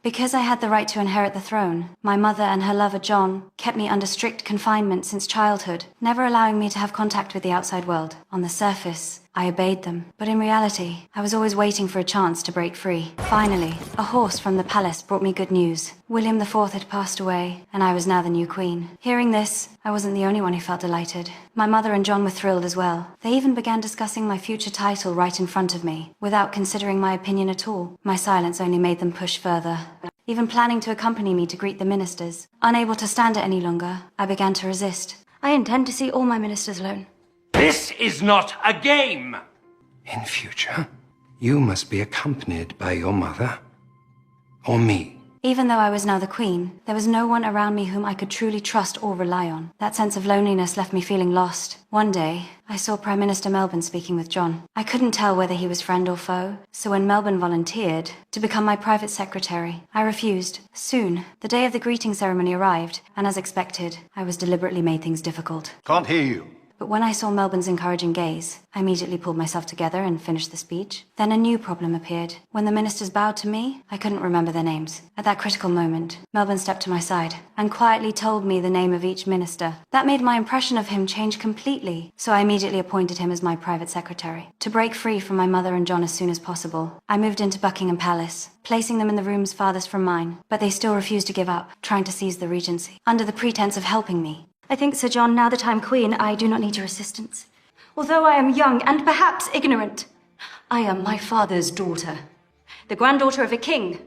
Because I had the right to inherit the throne, my mother and her lover John kept me under strict confinement since childhood, never allowing me to have contact with the outside world. On the surface, I obeyed them, but in reality, I was always waiting for a chance to break free. Finally, a horse from the palace brought me good news. William IV had passed away, and I was now the new queen. Hearing this, I wasn't the only one who felt delighted. My mother and John were thrilled as well. They even began discussing my future title right in front of me, without considering my opinion at all. My silence only made them push further, even planning to accompany me to greet the ministers. Unable to stand it any longer, I began to resist. I intend to see all my ministers alone. This is not a game! In future, you must be accompanied by your mother or me. Even though I was now the queen, there was no one around me whom I could truly trust or rely on. That sense of loneliness left me feeling lost. One day, I saw Prime Minister Melbourne speaking with John. I couldn't tell whether he was friend or foe, so when Melbourne volunteered to become my private secretary, I refused. Soon, the day of the greeting ceremony arrived, and as expected, I was deliberately made things difficult. Can't hear you. But when I saw Melbourne's encouraging gaze, I immediately pulled myself together and finished the speech. Then a new problem appeared. When the ministers bowed to me, I couldn't remember their names. At that critical moment, Melbourne stepped to my side and quietly told me the name of each minister. That made my impression of him change completely, so I immediately appointed him as my private secretary. To break free from my mother and John as soon as possible, I moved into Buckingham Palace, placing them in the rooms farthest from mine. But they still refused to give up, trying to seize the regency, under the pretense of helping me. I think, Sir John, now that I'm queen, I do not need your assistance. Although I am young and perhaps ignorant, I am my father's daughter, the granddaughter of a king.